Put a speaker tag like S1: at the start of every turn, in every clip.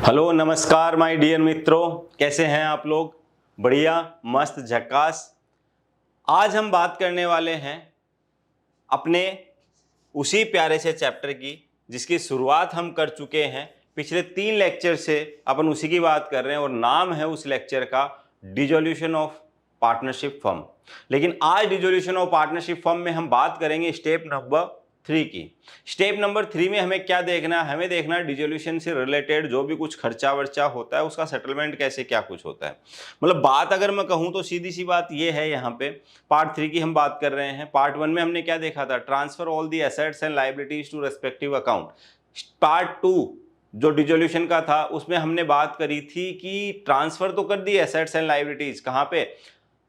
S1: Hello नमस्कार my dear मित्रों, कैसे हैं आप लोग। बढ़िया, मस्त, झक्कास। आज हम बात करने वाले हैं अपने उसी प्यारे से चैप्टर की जिसकी शुरुआत हम कर चुके हैं। पिछले 3 लेक्चर से अपन उसी की बात कर रहे हैं और नाम है उस लेक्चर का डिसोल्यूशन ऑफ पार्टनरशिप फर्म। लेकिन आज डिसोल्यूशन ऑफ पार्टनरशिप फर्म में हम बात करेंगे स्टेप नंबर 3 की। स्टेप नंबर 3 में हमें क्या देखना है? हमें देखना है डिसोल्यूशन से रिलेटेड जो भी कुछ खर्चा वर्चा होता है उसका सेटलमेंट कैसे क्या कुछ होता है। मतलब बात अगर मैं कहूँ तो सीधी सी बात ये है, यहाँ पे पार्ट 3 की हम बात कर रहे हैं। पार्ट 1 में हमने क्या देखा था? Transfer all the assets and liabilities to respective account. Part 2 जो डिसोल्यूशन का था उसमें हमने बात करी थी कि ट्रांसफर तो कर दी एसेट्स एंड लायबिलिटीज, कहाँ पे?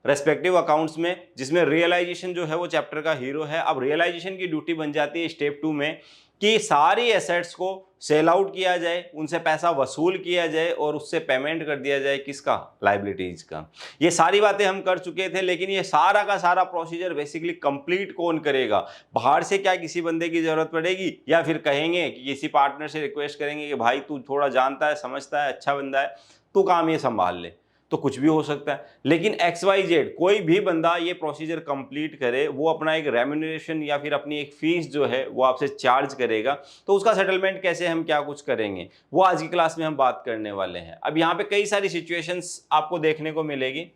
S1: रेस्पेक्टिव अकाउंट्स में, जिसमें रियलाइजेशन जो है वो चैप्टर का हीरो है। अब रियलाइजेशन की ड्यूटी बन जाती है स्टेप 2 में कि सारी एसेट्स को सेल आउट किया जाए, उनसे पैसा वसूल किया जाए और उससे पेमेंट कर दिया जाए। किसका? लायबिलिटीज का। ये सारी बातें हम कर चुके थे, लेकिन ये सारा का सारा प्रोसीजर बेसिकली कंप्लीट कौन करेगा? बाहर से क्या किसी बंदे की जरूरत पड़ेगी, या फिर कहेंगे कि किसी पार्टनर से रिक्वेस्ट करेंगे कि भाई तू थोड़ा जानता है, समझता है, अच्छा बंदा है, तू काम ये संभाल ले? तो कुछ भी हो सकता है। लेकिन XYZ कोई भी बंदा ये प्रोसीजर कंप्लीट करे, वो अपना एक रेम्यूनरेशन या फिर अपनी एक फीस जो है वो आपसे चार्ज करेगा। तो उसका सेटलमेंट कैसे, हम क्या कुछ करेंगे, वो आज की क्लास में हम बात करने वाले हैं। अब यहाँ पे कई सारी सिचुएशंस आपको देखने को मिलेगी।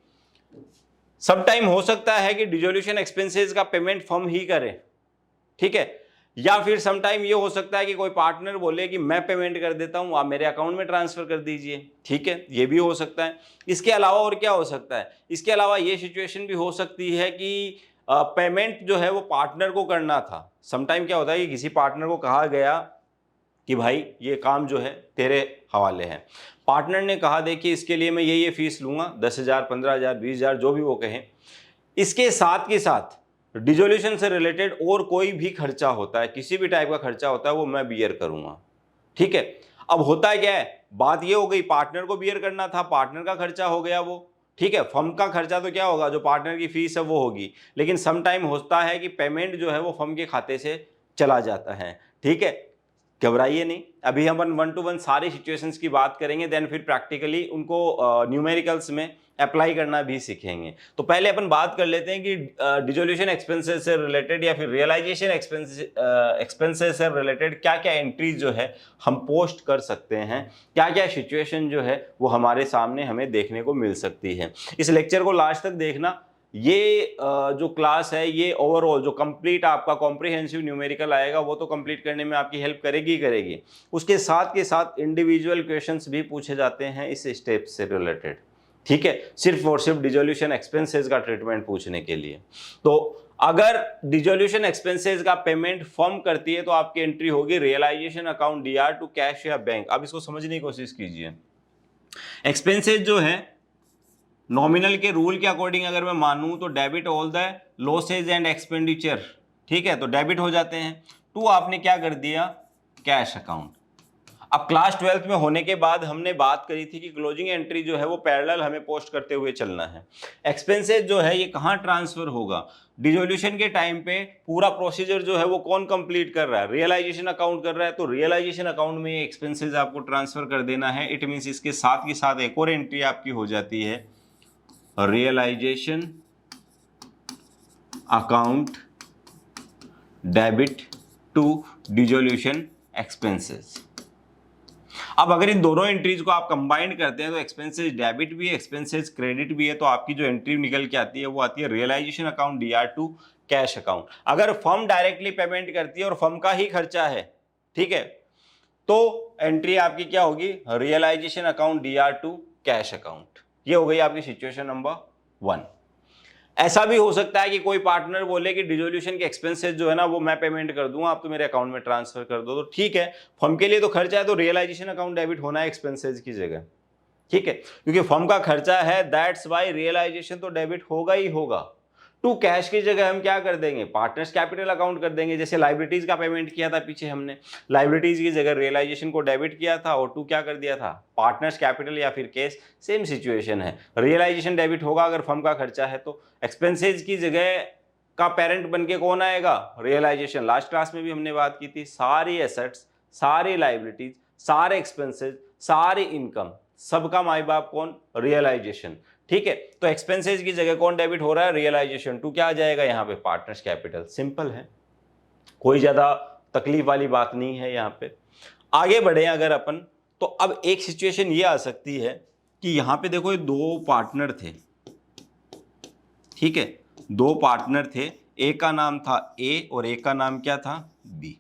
S1: सम टाइम हो सकता है कि डिसोल्यूशन एक्सपेंसेस का पेमेंट फर्म ही करे, ठीक है। या फिर सम टाइम ये हो सकता है कि कोई पार्टनर बोले कि मैं पेमेंट कर देता हूं, आप मेरे अकाउंट में ट्रांसफर कर दीजिए, ठीक है, ये भी हो सकता है। इसके अलावा और क्या हो सकता है? इसके अलावा ये सिचुएशन भी हो सकती है कि पेमेंट जो है वो पार्टनर को करना था। सम टाइम क्या होता है कि किसी पार्टनर को कहा गया कि भाई ये काम जो है तेरे हवाले है। पार्टनर ने कहा देखिए इसके लिए मैं ये फीस लूंगा, 10,000, 15,000, 20,000, जो भी वो कहें। इसके साथ के साथ डिसोल्यूशन से रिलेटेड और कोई भी खर्चा होता है, किसी भी टाइप का खर्चा होता है, वो मैं बियर करूंगा, ठीक है। अब होता है क्या है, बात ये हो गई पार्टनर को बियर करना था, पार्टनर का खर्चा हो गया वो, ठीक है। फर्म का खर्चा तो क्या होगा, जो पार्टनर की फीस है वो होगी। लेकिन सम टाइम होता है कि पेमेंट जो है वो फर्म के खाते से चला जाता है, ठीक है। घबराइए नहीं, अभी हम 1 to 1 सारी सिचुएशंस की बात करेंगे, देन फिर प्रैक्टिकली उनको न्यूमेरिकल्स में अप्लाई करना भी सीखेंगे। तो पहले अपन बात कर लेते हैं कि डिसोल्यूशन एक्सपेंसेस से रिलेटेड या फिर रियलाइजेशन एक्सपेंसेस से रिलेटेड क्या क्या एंट्रीज जो है हम पोस्ट कर सकते हैं, क्या क्या सिचुएशन जो है वो हमारे सामने हमें देखने को मिल सकती है। इस लेक्चर को लास्ट तक देखना। ये जो क्लास है ये ओवरऑल जो कंप्लीट आपका कॉम्प्रिहेंसिव न्यूमेरिकल आएगा वो तो कंप्लीट करने में आपकी हेल्प करेगी ही करेगी। उसके साथ के साथ इंडिविजुअल क्वेश्चंस भी पूछे जाते हैं इस स्टेप से रिलेटेड, ठीक है, सिर्फ और सिर्फ डिसोल्यूशन एक्सपेंसेस का ट्रीटमेंट पूछने के लिए। तो अगर डिसोल्यूशन एक्सपेंसेस का पेमेंट फर्म करती है तो आपकी एंट्री होगी realisation account DR to cash या बैंक। अब इसको समझने की कोशिश कीजिए। एक्सपेंसेस जो है नॉमिनल के रूल के अकॉर्डिंग अगर मैं मानूं तो debit all the losses and expenditure, ठीक है, तो डेबिट हो जाते हैं। टू आपने क्या कर दिया, कैश अकाउंट। अब क्लास 12th में होने के बाद हमने बात करी थी कि क्लोजिंग एंट्री जो है वो पैरेलल हमें पोस्ट करते हुए चलना है। एक्सपेंसेस जो है ये कहाँ ट्रांसफर होगा? डिसोल्यूशन के टाइम पे पूरा प्रोसीजर जो है वो कौन कंप्लीट कर रहा है? रियलाइजेशन अकाउंट कर रहा है, तो रियलाइजेशन अकाउंट में ये एक्सपेंसेस आपको ट्रांसफर कर देना है। इट मीन्स इसके साथ ही साथ एक और एंट्री आपकी हो जाती है realisation account debit to dissolution expenses. अब अगर इन दोनों एंट्रीज को आप कंबाइन करते हैं तो एक्सपेंसेस डेबिट भी है, एक्सपेंसेस क्रेडिट भी है, तो आपकी जो एंट्री निकल के आती है वो आती है realisation account DR to cash account. अगर फर्म डायरेक्टली पेमेंट करती है और फर्म का ही खर्चा है, ठीक है, तो एंट्री आपकी क्या होगी, realisation account DR to cash account. ये हो गई आपकी सिचुएशन नंबर 1। ऐसा भी हो सकता है कि कोई पार्टनर बोले कि डिसोल्यूशन के एक्सपेंसेस जो है ना वो मैं पेमेंट कर दूंगा, आप तो मेरे अकाउंट में ट्रांसफर कर दो, तो ठीक है, फर्म के लिए तो खर्चा है तो रियलाइजेशन अकाउंट डेबिट होना है एक्सपेंसेस की जगह, ठीक है, क्योंकि फर्म का खर्चा है, दैट्स वाई रियलाइजेशन तो डेबिट होगा ही होगा। टू कैश की जगह हम क्या कर देंगे, पार्टनर्स कैपिटल अकाउंट कर देंगे। जैसे लाइबिलिटीज का पेमेंट किया था पीछे हमने, लाइबिलिटीज की जगह रियलाइजेशन को डेबिट किया था और टू क्या कर दिया था, पार्टनर्स कैपिटल या फिर कैश। सेम सिचुएशन है, रियलाइजेशन डेबिट होगा अगर फर्म का खर्चा है तो एक्सपेंसेस की जगह का पेरेंट बन के कौन आएगा, रियलाइजेशन। लास्ट क्लास में भी हमने बात की थी, सारी एसेट्स, सारी लाइबिलिटीज सारे एक्सपेंसेस, सारी इनकम, सबका माई बाप कौन? रियलाइजेशन। ठीक है, तो एक्सपेंसेस की जगह कौन डेबिट हो रहा है? रियलाइजेशन। टू क्या आ जाएगा यहाँ पे? Partners capital. सिंपल है, कोई ज्यादा तकलीफ वाली बात नहीं है यहाँ पे। आगे बढ़े अगर अपन, तो अब एक सिचुएशन ये आ सकती है कि यहाँ पे देखो ये दो पार्टनर थे, ठीक है, दो पार्टनर थे, एक का नाम था ए और एक का नाम क्या था? बी।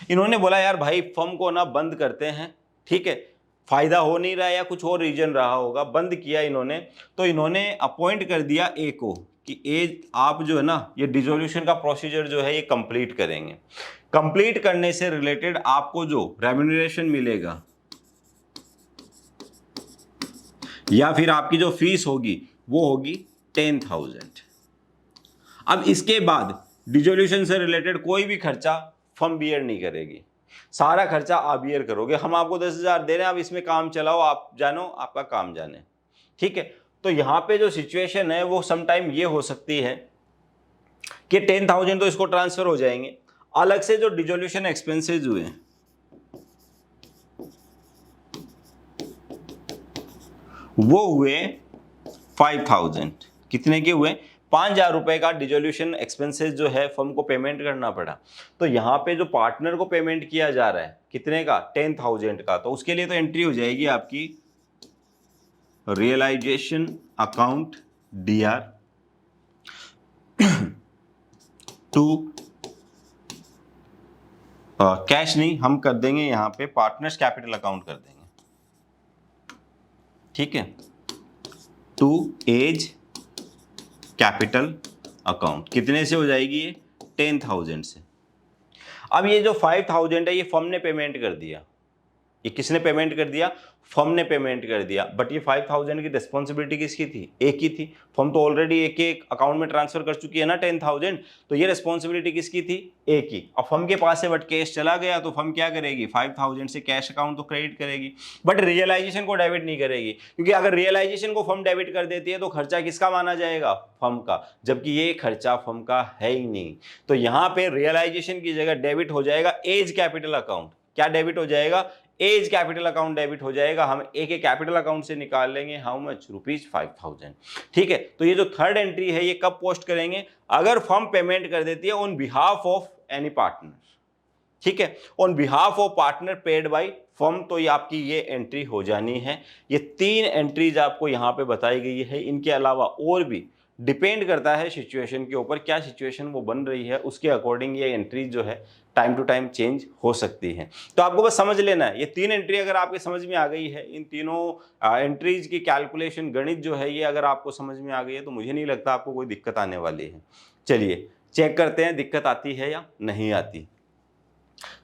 S1: इन्होंने बोला यार भाई फर्म को ना बंद करते हैं, ठीक है, फायदा हो नहीं रहा या कुछ और रीजन रहा होगा, बंद किया इन्होंने। तो इन्होंने अपॉइंट कर दिया ए को कि ए आप जो है ना ये डिसोल्यूशन का प्रोसीजर जो है ये कंप्लीट करेंगे। कंप्लीट करने से रिलेटेड आपको जो रेम्यूनरेशन मिलेगा या फिर आपकी जो फीस होगी वो होगी 10,000। अब इसके बाद डिसोल्यूशन से रिलेटेड कोई भी खर्चा फर्म बियर नहीं करेगी, सारा खर्चा आप बियर करोगे। हम आपको 10,000 दे रहे हैं, आप इसमें काम चलाओ, आप जानो, आपका काम जाने। ठीक है, तो यहां पे जो सिचुएशन है वो समटाइम ये हो सकती है कि 10,000 तो इसको ट्रांसफर हो जाएंगे, अलग से जो डिसोल्यूशन एक्सपेंसेस हुए वो हुए 5,000। कितने के हुए? 5,000 रुपए का डिसोल्यूशन एक्सपेंसेस जो है फर्म को पेमेंट करना पड़ा। तो यहाँ पे जो पार्टनर को पेमेंट किया जा रहा है कितने का? 10,000 का। तो उसके लिए तो एंट्री हो जाएगी आपकी realisation account DR to cash नहीं, हम कर देंगे यहाँ पे पार्टनर्स कैपिटल अकाउंट कर देंगे, ठीक है, टू एज कैपिटल अकाउंट। कितने से हो जाएगी ये? 10,000 से। अब ये जो 5,000 है ये फर्म ने पेमेंट कर दिया। ये किसने पेमेंट कर दिया? फर्म ने पेमेंट कर दिया। बट ये 5,000 की रिस्पॉन्सिबिलिटी किसकी थी? एक ही थी। फर्म तो ऑलरेडी एक एक अकाउंट में ट्रांसफर कर चुकी है ना 10,000, तो ये रिस्पॉन्सिबिलिटी किसकी थी? एक ही। अब फर्म के पास से बट कैश चला गया तो फर्म क्या करेगी? 5,000 से कैश अकाउंट तो क्रेडिट करेगी, बट रियलाइजेशन को डेबिट नहीं करेगी, क्योंकि अगर रियलाइजेशन को फर्म डेबिट कर देती है तो खर्चा किसका माना जाएगा? फर्म का, जबकि ये खर्चा फर्म का है ही नहीं। तो यहाँ पे रियलाइजेशन की जगह डेबिट हो जाएगा एज कैपिटल अकाउंट। क्या डेबिट हो जाएगा? एज कैपिटल अकाउंट डेबिट हो जाएगा। हम एक एक कैपिटल अकाउंट से निकाल लेंगे, हाउ मच? ₹5,000। ठीक है, तो ये जो थर्ड एंट्री है ये कब पोस्ट करेंगे? अगर फर्म पेमेंट कर देती है on behalf of any partner, ठीक है, on behalf of partner paid by firm, तो ये आपकी ये एंट्री हो जानी है। ये 3 एंट्रीज आपको यहाँ पे बताई गई है। इनके अलावा और भी डिपेंड करता है सिचुएशन के ऊपर, क्या सिचुएशन वो बन रही है उसके अकॉर्डिंग ये एंट्रीज जो है टाइम टू टाइम चेंज हो सकती है। तो आपको बस समझ लेना है, ये 3 एंट्री अगर आपके समझ में आ गई है, इन तीनों एंट्रीज की कैलकुलेशन गणित जो है ये अगर आपको समझ में आ गई है तो मुझे नहीं लगता आपको कोई दिक्कत आने वाली है। चलिए चेक करते हैं दिक्कत आती है या नहीं आती।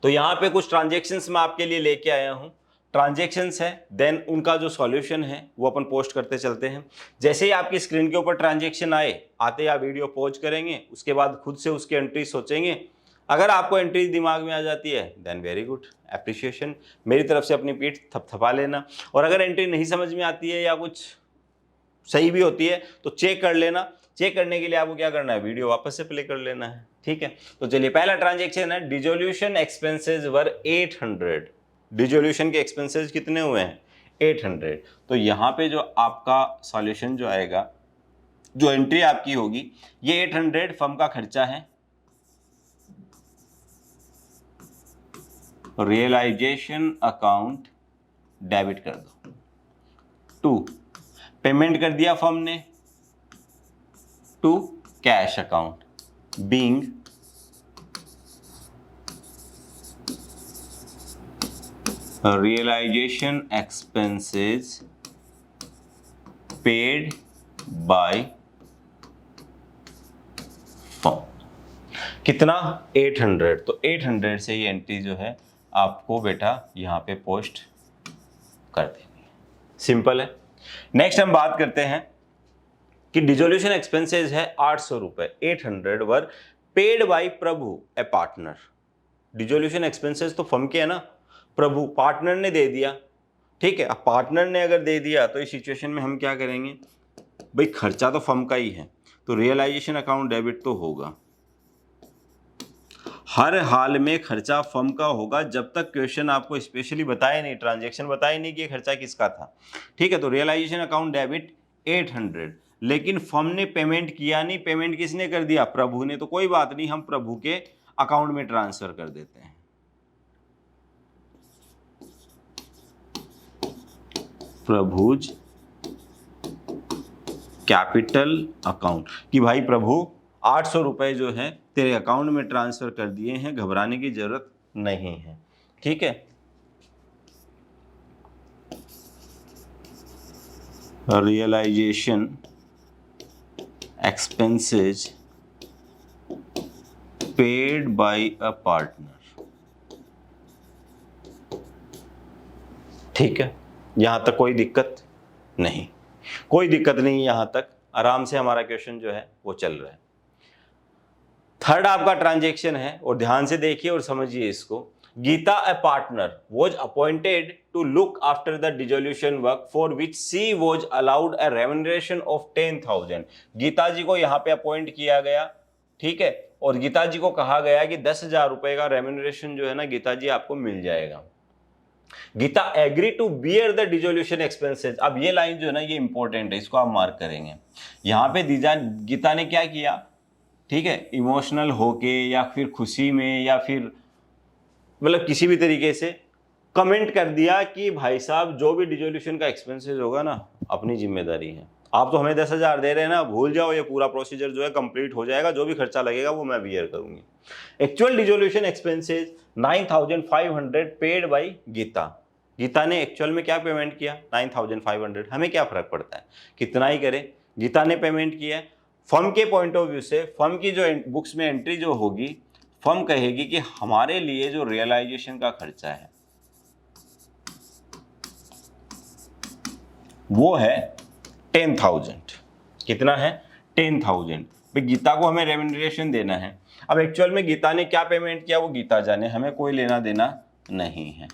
S1: तो यहाँ पे कुछ ट्रांजेक्शन्स मैं आपके लिए लेके आया हूँ, ट्रांजेक्शन्स है, देन उनका जो सॉल्यूशन है वो अपन पोस्ट करते चलते हैं। जैसे ही आपकी स्क्रीन के ऊपर ट्रांजेक्शन आते आप वीडियो पॉज करेंगे, उसके बाद खुद से उसकी एंट्री सोचेंगे। अगर आपको एंट्री दिमाग में आ जाती है देन वेरी गुड, एप्रिशिएशन, मेरी तरफ से अपनी पीठ थपथपा लेना। और अगर एंट्री नहीं समझ में आती है या कुछ सही भी होती है तो चेक कर लेना। चेक करने के लिए आपको क्या करना है? वीडियो वापस से प्ले कर लेना है, ठीक है। तो चलिए पहला ट्रांजेक्शन है, डिसोल्यूशन एक्सपेंसेस वर 800। डिसोल्यूशन के एक्सपेंसेस कितने हुए हैं? 800। तो यहाँ पे जो आपका सॉल्यूशन जो आएगा, जो एंट्री आपकी होगी, ये 800 फर्म का खर्चा है, रियलाइजेशन अकाउंट डेबिट कर दो। 2 पेमेंट कर दिया फर्म ने to cash account being realisation expenses paid by firm. कितना? 800। तो 800 से ये एंट्री जो है आपको बेटा यहाँ पे पोस्ट कर देनी है। सिंपल है। नेक्स्ट हम बात करते हैं कि डिसोल्यूशन एक्सपेंसेस है 800 रुपए, 800 वर पेड बाय प्रभु ए पार्टनर। डिसोल्यूशन एक्सपेंसेस तो फर्म के है ना, प्रभु पार्टनर ने दे दिया, ठीक है। अब पार्टनर ने अगर दे दिया तो इस सिचुएशन में हम क्या करेंगे? भाई खर्चा तो फर्म का ही है, तो रियलाइजेशन अकाउंट डेबिट तो होगा। हर हाल में खर्चा फर्म का होगा जब तक क्वेश्चन आपको स्पेशली बताया नहीं, ट्रांजैक्शन बताया नहीं कि ये खर्चा किसका था। ठीक है, तो रियलाइजेशन अकाउंट डेबिट 800, लेकिन फर्म ने पेमेंट किया नहीं। पेमेंट किसने कर दिया? प्रभु ने। तो कोई बात नहीं, हम प्रभु के अकाउंट में ट्रांसफर कर देते हैं। प्रभुज कैपिटल अकाउंट कि भाई प्रभु 800 रुपए जो है तेरे अकाउंट में ट्रांसफर कर दिए हैं, घबराने की जरूरत नहीं है। ठीक है, realisation expenses paid by a partner. ठीक है, यहां तक कोई दिक्कत नहीं, कोई दिक्कत नहीं, यहां तक आराम से हमारा क्वेश्चन जो है वो चल रहा है। थर्ड आपका ट्रांजैक्शन है, और ध्यान से देखिए और समझिए इसको। Gita a partner was appointed to look after the dissolution work for which she was allowed a remuneration of 10,000। Gita ji को यहाँ पे अपॉइंट किया गया। ठीक है, और गीता जी को कहा गया कि 10,000 रुपए का रेम्युनरेशन जो है ना गीता जी आपको मिल जाएगा। Geeta agree to bear the dissolution expenses. अब ये लाइन जो है ना ये इंपॉर्टेंट है, इसको आप मार्क करेंगे। यहाँ पे गीता ने क्या किया? ठीक है, इमोशनल होके या फिर खुशी में या फिर मतलब किसी भी तरीके से कमेंट कर दिया कि भाई साहब जो भी डिसोल्यूशन का एक्सपेंसेस होगा ना अपनी जिम्मेदारी है। आप तो हमें 10,000 दे रहे हैं ना, भूल जाओ, ये पूरा प्रोसीजर जो है कंप्लीट हो जाएगा, जो भी खर्चा लगेगा वो मैं बियर करूंगी। Actual dissolution expenses 9,500 paid by Geeta. Geeta ने एक्चुअल में क्या पेमेंट किया? 9,500। हमें क्या फर्क पड़ता है कितना ही करे, गीता ने पेमेंट किया है। फर्म के पॉइंट ऑफ व्यू से फर्म की जो बुक्स में एंट्री जो होगी, फर्म कहेगी कि हमारे लिए जो रियलाइजेशन का खर्चा है वो है 10,000। कितना है? 10,000। भाई गीता को हमें रेम्युनरेशन देना है। अब एक्चुअल में गीता ने क्या पेमेंट किया वो गीता जाने, हमें कोई लेना देना नहीं है।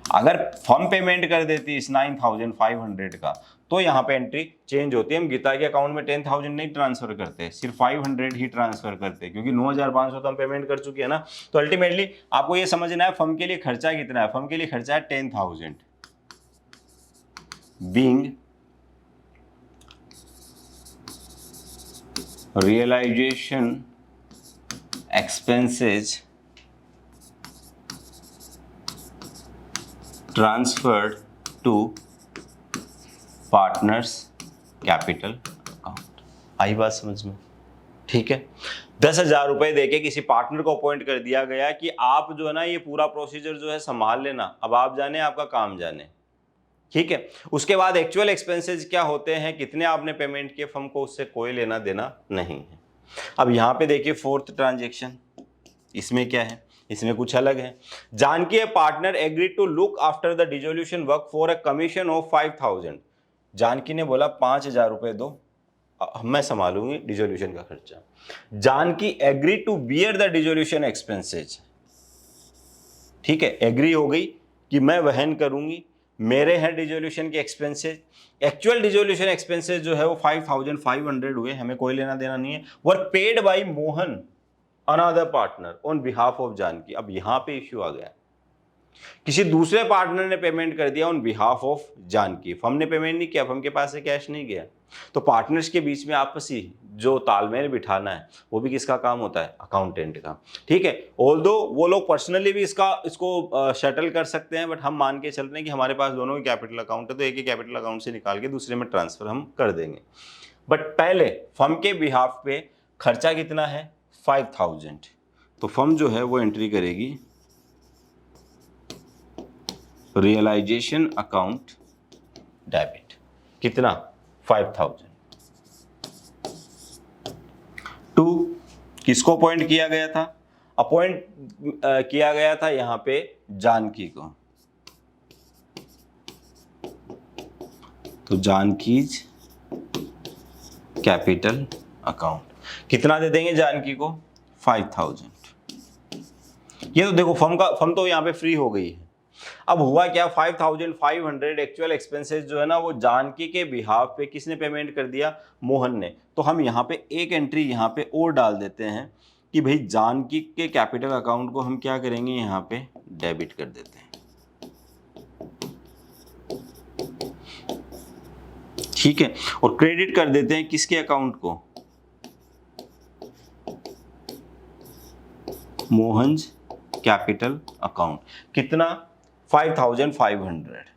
S1: अगर फर्म पेमेंट कर देती इस 9,500 का तो यहाँ पे एंट्री चेंज होती है। हम गीता के अकाउंट में 10,000 नहीं ट्रांसफर करते, सिर्फ 500 ही ट्रांसफर करते हैं, क्योंकि 9,500 तो हम पेमेंट कर चुके हैं ना। तो अल्टीमेटली आपको ये समझना है फर्म के लिए खर्चा कितना है। फर्म के लिए खर्चा है 10,000 being realisation expenses transferred to partners capital account. आई बात समझ में? ठीक है, 10,000 रुपए देके किसी पार्टनर को अपॉइंट कर दिया गया कि आप जो है ना ये पूरा प्रोसीजर जो है संभाल लेना, अब आप जाने आपका काम जाने। ठीक है, उसके बाद एक्चुअल एक्सपेंसेस क्या होते हैं, कितने आपने पेमेंट किए, फर्म को उससे कोई लेना देना नहीं है। अब यहाँ पे देखिए फोर्थ ट्रांजेक्शन, इसमें क्या है? इसमें कुछ अलग है। Janaki a partner agree to look after the dissolution work for a commission of 5,000। Janaki ने बोला 5,000 रुपए दो, मैं संभालूंगी डिसोल्यूशन का खर्चा। Janki agree to bear the dissolution expenses. ठीक है, एग्री हो गई कि मैं वहन करूंगी, मेरे हैं डिसोल्यूशन के एक्सपेंसेज। एक्चुअल डिसोल्यूशन एक्सपेंसेज जो है वो 5,500 हुए, हमें कोई लेना देना नहीं है। Were paid by Mohan another partner on behalf of Janki. अब यहां पे इश्यू आ गया, किसी दूसरे पार्टनर ने पेमेंट कर दिया on behalf of Janki, firm ने पेमेंट नहीं किया, फर्म के पास से कैश नहीं गया। तो पार्टनर्स के बीच में आपसी जो तालमेल बिठाना है वो भी किसका काम होता है? अकाउंटेंट का। ठीक है, ऑल्दो वो लोग पर्सनली भी इसको शटल कर सकते हैं, बट हम मान के चल रहे हैं कि हमारे पास दोनों ही कैपिटल अकाउंट है, तो एक ही कैपिटल अकाउंट से निकाल के दूसरे में ट्रांसफर हम कर देंगे। बट पहले फर्म के बिहाफ पे खर्चा कितना है? 5,000। तो फर्म जो है वो एंट्री करेगी रियलाइजेशन अकाउंट डेबिट। कितना? 5,000 टू किसको अपॉइंट किया गया था? अपॉइंट किया गया था यहां पे जानकी को। तो जानकीज कैपिटल अकाउंट कितना दे देंगे जानकी को? 5,000। ये तो देखो फर्म तो यहां पे फ्री हो गई है, अब हुआ क्या, 5500 एक्चुअल एक्सपेंसेस जो है ना वो जानकी के बिहाफ पे किसने पेमेंट कर दिया, मोहन ने। तो हम यहाँ पे एक एंट्री यहाँ पे और डाल देते हैं कि भाई जानकी के कैपिटल अकाउंट को हम क्या करेंगे, यहाँ पे डेबिट कर देते हैं। ठीक है, और क्रेडिट कर देते हैं किसके अकाउंट को, मोहन्स कैपिटल अकाउंट। कितना, 5500।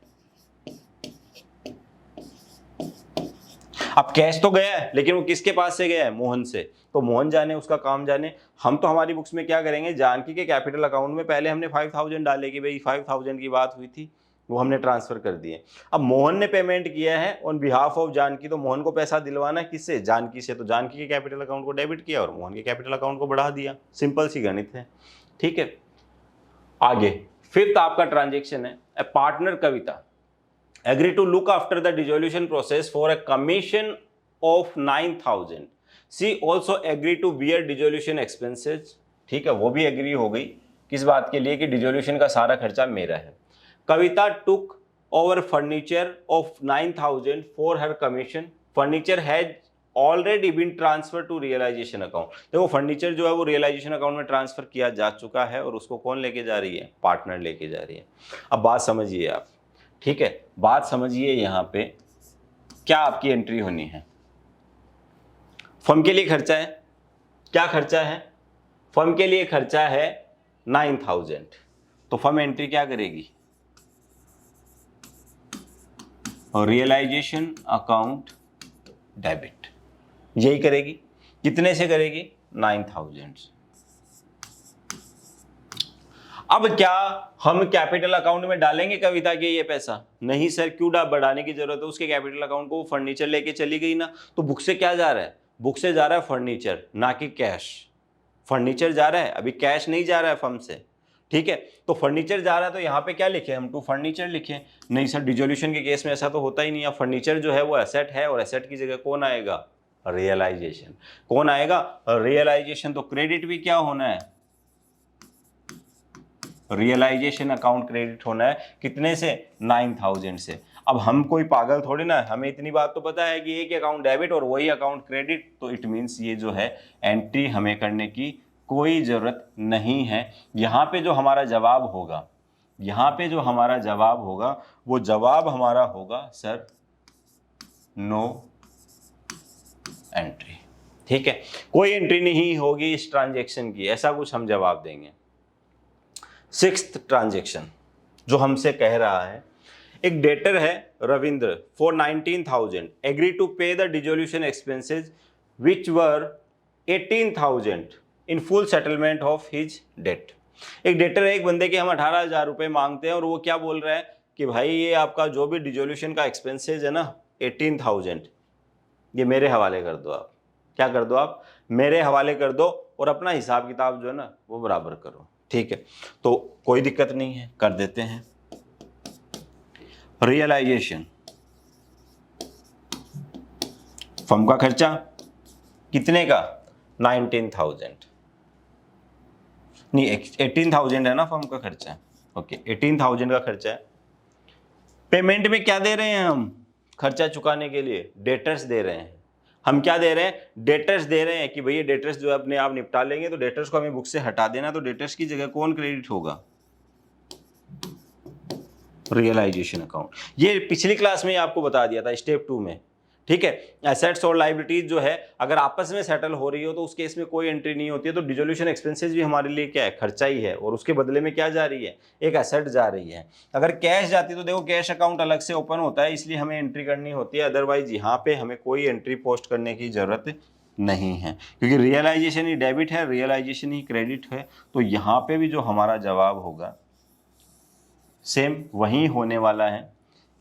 S1: अब कैश तो गया है लेकिन वो किसके पास से गया है, मोहन से। तो मोहन जाने, उसका काम जाने। हम तो हमारी बुक्स में क्या करेंगे, जानकी के कैपिटल अकाउंट में पहले हमने 5000 डाले कि भाई 5000 की बात हुई थी, वो हमने ट्रांसफर कर दिए। अब मोहन ने पेमेंट किया है ऑन बिहाफ ऑफ जानकी, तो मोहन को पैसा दिलवाना है किससे, जानकी से। तो जानकी के कैपिटल अकाउंट को डेबिट किया और मोहन के कैपिटल अकाउंट को बढ़ा दिया। सिंपल सी गणित है। ठीक है, आगे फिफ्थ आपका ट्रांजेक्शन है, a partner Kavita agree to look after the dissolution process for a commission of 9000। She also agree to bear dissolution expenses. ठीक है, वो भी एग्री हो गई किस बात के लिए कि डिसोल्यूशन का सारा खर्चा मेरा है। Kavita took over furniture of 9000 for her commission. Furniture has already been transfer to realisation account. देखो फर्नीचर जो है वो रियलाइजेशन अकाउंट में ट्रांसफर किया जा चुका है और उसको कौन लेके जा रही है, पार्टनर लेके जा रही है। अब बात समझिए आप, ठीक है, बात समझिए। यहाँ पे क्या आपकी एंट्री होनी है, फर्म के लिए खर्चा है, क्या खर्चा है, फर्म के लिए खर्चा है 9000। तो फर्म एंट्री क्या करेगी, और रियलाइजेशन अकाउंट डेबिट, यही करेगी। कितने से करेगी, 9000 से। अब क्या हम कैपिटल अकाउंट में डालेंगे कविता के ये पैसा, नहीं सर, क्यों बढ़ाने की जरूरत है, उसके कैपिटल अकाउंट को फर्नीचर लेके चली गई ना। तो बुक से क्या जा रहा है, बुक से जा रहा है फर्नीचर, ना कि कैश। फर्नीचर जा रहा है, अभी कैश नहीं जा रहा है फर्म से। ठीक है, तो फर्नीचर जा रहा है, तो यहाँ पे क्या लिखे हम, टू फर्नीचर लिखे। नहीं सर, डिसोल्यूशन के केस में ऐसा तो होता ही नहीं है। फर्नीचर जो है वो एसेट है और एसेट की जगह कौन आएगा, रियलाइजेशन। कौन आएगा, रियलाइजेशन। तो क्रेडिट भी क्या होना है, रियलाइजेशन अकाउंट क्रेडिट होना है। कितने से, 9000 से। अब हम कोई पागल थोड़ी ना, हमें इतनी बात तो पता है कि एक अकाउंट डेबिट और वही अकाउंट क्रेडिट। तो इट मीन्स ये जो है एंट्री हमें करने की कोई ज़रूरत नहीं है। यहाँ पे जो हमारा जवाब होगा, यहाँ पे जो हमारा जवाब होगा, वो जवाब हमारा होगा सर नो एंट्री। ठीक है, कोई एंट्री नहीं होगी इस ट्रांजेक्शन की, ऐसा कुछ हम जवाब देंगे। सिक्स्थ ट्रांजेक्शन जो हमसे कह रहा है, एक डेटर है Ravindra for 19000 agree to pay the dissolution expenses which were 18000 in full settlement of his debt. एक डेटर है, एक बंदे के हम 18000 रुपये मांगते हैं और वो क्या बोल रहा है कि भाई ये आपका जो भी डिसोल्यूशन का एक्सपेंसेस है ना 18000, ये मेरे हवाले कर दो। आप क्या कर दो, आप मेरे हवाले कर दो और अपना हिसाब किताब जो है ना वो बराबर करो। ठीक है, तो कोई दिक्कत नहीं है, कर देते हैं। रियलाइजेशन, फर्म का खर्चा कितने का, 19000 नहीं 18000 है ना फर्म का खर्चा। ओके, 18000 का खर्चा है। पेमेंट में क्या दे रहे हैं हम, खर्चा चुकाने के लिए डेटर्स दे रहे हैं। हम क्या दे रहे हैं, डेटर्स दे रहे हैं कि भैया डेटर्स जो है अपने आप निपटा लेंगे, तो डेटर्स को हमें बुक से हटा देना। तो डेटर्स की जगह कौन क्रेडिट होगा, रियलाइजेशन अकाउंट। ये पिछली क्लास में ही आपको बता दिया था स्टेप 2 में। ठीक है, एसेट्स और लायबिलिटीज जो है अगर आपस में सेटल हो रही हो तो उस केस में कोई एंट्री नहीं होती है। तो डिसोल्यूशन एक्सपेंसेस भी हमारे लिए क्या है, खर्चा ही है, और उसके बदले में क्या जा रही है, एक एसेट जा रही है। अगर कैश जाती तो देखो कैश अकाउंट अलग से ओपन होता है, इसलिए हमें एंट्री करनी होती है। अदरवाइज यहाँ पे हमें कोई एंट्री पोस्ट करने की जरूरत नहीं है, क्योंकि रियलाइजेशन ही डेबिट है, रियलाइजेशन ही क्रेडिट है। तो यहाँ पे भी जो हमारा जवाब होगा सेम वही होने वाला है,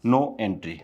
S1: नो एंट्री।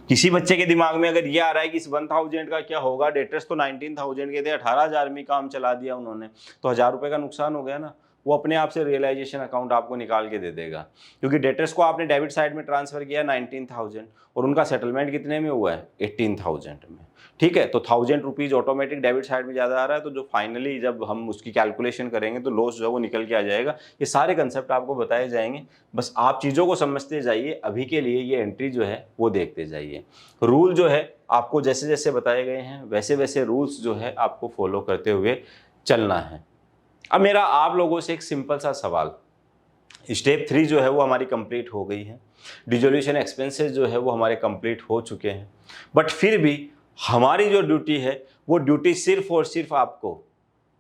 S1: किसी बच्चे के दिमाग में अगर ये आ रहा है कि इस 1000 का क्या होगा, डेटर्स तो 19000 के थे, 18000 में काम चला दिया उन्होंने, तो 1000 रुपये का नुकसान हो गया ना। वो अपने आप से रियलाइजेशन अकाउंट आपको निकाल के दे देगा, क्योंकि डेटर्स को आपने डेबिट साइड में ट्रांसफर किया 19,000 और उनका सेटलमेंट कितने में हुआ है 18,000 में। ठीक है, तो 1,000 रुपीज़ ऑटोमेटिक डेबिट साइड में ज़्यादा आ रहा है, तो जो फाइनली जब हम उसकी कैलकुलेशन करेंगे तो लॉस जो है वो निकल के आ जाएगा। ये सारे कंसेप्ट आपको बताए जाएंगे, बस आप चीज़ों को समझते जाइए। अभी के लिए ये एंट्री जो है वो देखते जाइए। रूल जो है आपको जैसे जैसे बताए गए हैं वैसे वैसे रूल्स जो है आपको फॉलो करते हुए चलना है। अब मेरा आप लोगों से एक सिंपल सा सवाल, स्टेप 3 जो है वो हमारी कंप्लीट हो गई है, डिसोल्यूशन एक्सपेंसेस जो है वो हमारे कंप्लीट हो चुके हैं, बट फिर भी हमारी जो ड्यूटी है वो ड्यूटी सिर्फ और सिर्फ आपको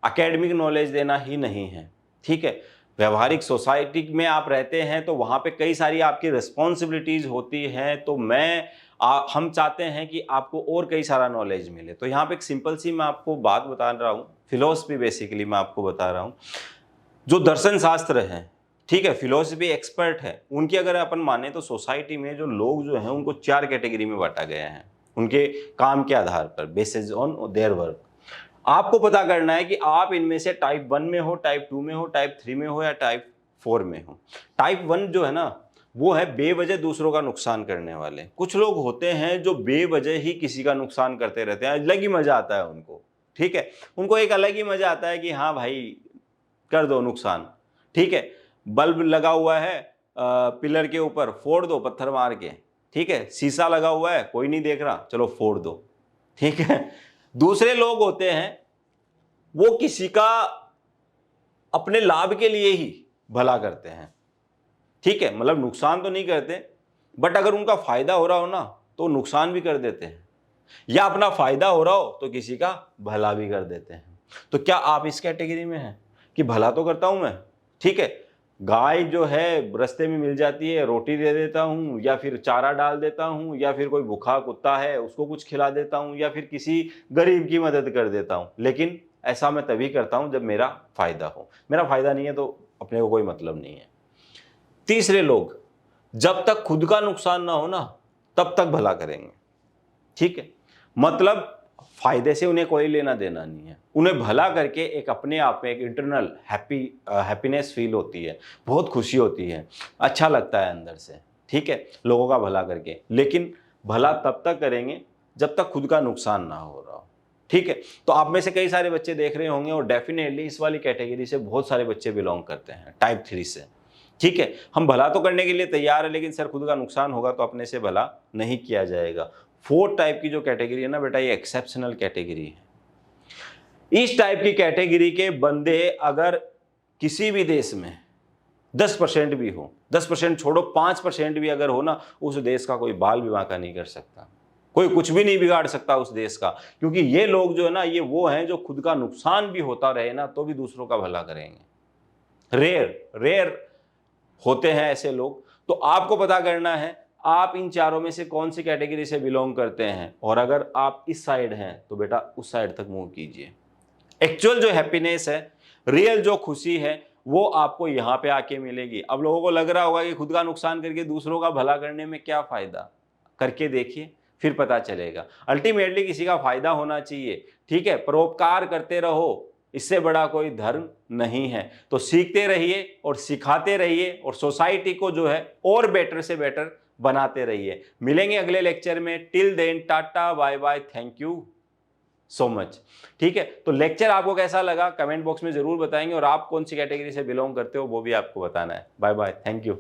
S1: एकेडमिक नॉलेज देना ही नहीं है। ठीक है, व्यवहारिक सोसाइटी में आप रहते हैं तो वहाँ पे कई सारी आपकी रिस्पॉन्सिबिलिटीज़ होती हैं, तो हम चाहते हैं कि आपको और कई सारा नॉलेज मिले। तो यहाँ पे एक सिंपल सी मैं आपको बात बता रहा हूँ, फिलॉसफी बेसिकली मैं आपको बता रहा हूँ। जो दर्शन शास्त्र हैं, ठीक है, फिलॉसफी एक्सपर्ट है, उनकी अगर अपन माने तो सोसाइटी में जो लोग जो हैं उनको 4 कैटेगरी में बांटा गया है उनके काम के आधार पर, बेसिस ऑन देयर वर्क। आपको पता करना है कि आप इनमें से टाइप 1 में हो, टाइप 2 में हो, टाइप 3 में हो या टाइप 4 में हो। टाइप 1 जो है ना वो है बेवजह दूसरों का नुकसान करने वाले। कुछ लोग होते हैं जो बेवजह ही किसी का नुकसान करते रहते हैं, अलग ही मजा आता है उनको। ठीक है, उनको एक अलग ही मजा आता है कि हाँ भाई कर दो नुकसान। ठीक है, बल्ब लगा हुआ है पिलर के ऊपर, फोड़ दो पत्थर मार के। ठीक है, शीशा लगा हुआ है कोई नहीं देख रहा, चलो फोड़ दो। ठीक है, दूसरे लोग होते हैं वो किसी का अपने लाभ के लिए ही भला करते हैं। ठीक है, मतलब नुकसान तो नहीं करते, बट अगर उनका फायदा हो रहा हो ना तो नुकसान भी कर देते हैं, या अपना फायदा हो रहा हो तो किसी का भला भी कर देते हैं। तो क्या आप इस कैटेगरी में हैं कि भला तो करता हूं मैं? ठीक है, गाय जो है रास्ते में मिल जाती है रोटी दे देता हूं, या फिर चारा डाल देता हूं, या फिर कोई भूखा कुत्ता है उसको कुछ खिला देता हूं, या फिर किसी गरीब की मदद कर देता हूं। लेकिन ऐसा मैं तभी करता हूं जब मेरा फायदा हो। मेरा फायदा नहीं है तो अपने को कोई मतलब नहीं है। तीसरे लोग जब तक खुद का नुकसान ना हो ना तब तक भला करेंगे। ठीक है, मतलब फायदे से उन्हें कोई लेना देना नहीं है, उन्हें भला करके एक अपने आप में एक इंटरनल हैप्पीनेस फील होती है, बहुत खुशी होती है, अच्छा लगता है अंदर से। ठीक है, लोगों का भला करके, लेकिन भला तब तक करेंगे जब तक खुद का नुकसान ना हो रहा हो। ठीक है, तो आप में से कई सारे बच्चे देख रहे होंगे और डेफिनेटली इस वाली कैटेगरी से बहुत सारे बच्चे बिलोंग करते हैं, टाइप 3 से। ठीक है, हम भला तो करने के लिए तैयार है, लेकिन सर खुद का नुकसान होगा तो अपने से भला नहीं किया जाएगा। 4 टाइप की जो कैटेगरी है ना बेटा, ये एक्सेप्शनल कैटेगरी है। इस टाइप की कैटेगरी के बंदे अगर किसी भी देश में 10% भी हो, 10% छोड़ो 5% भी अगर हो ना, उस देश का कोई बाल भी बांका नहीं कर सकता, कोई कुछ भी नहीं बिगाड़ सकता उस देश का। क्योंकि ये लोग जो है ना, ये वो हैं जो खुद का नुकसान भी होता रहे ना तो भी दूसरों का भला करेंगे। रेयर होते हैं ऐसे लोग। तो आपको पता करना है आप इन चारों में से कौन सी कैटेगरी से बिलोंग करते हैं, और अगर आप इस साइड हैं तो बेटा उस साइड तक मूव कीजिए। एक्चुअल जो हैप्पीनेस है, रियल जो खुशी है, वो आपको यहां पे आके मिलेगी। अब लोगों को लग रहा होगा कि खुद का नुकसान करके दूसरों का भला करने में क्या फायदा, करके देखिए फिर पता चलेगा। अल्टीमेटली किसी का फायदा होना चाहिए। ठीक है, परोपकार करते रहो, इससे बड़ा कोई धर्म नहीं है। तो सीखते रहिए और सिखाते रहिए और सोसाइटी को जो है और बेटर से बेटर बनाते रहिए। मिलेंगे अगले लेक्चर में। Till then tata bye bye, thank you so much. ठीक है, तो लेक्चर आपको कैसा लगा कमेंट बॉक्स में जरूर बताएंगे, और आप कौन सी कैटेगरी से बिलोंग करते हो वो भी आपको बताना है। Bye bye, thank you.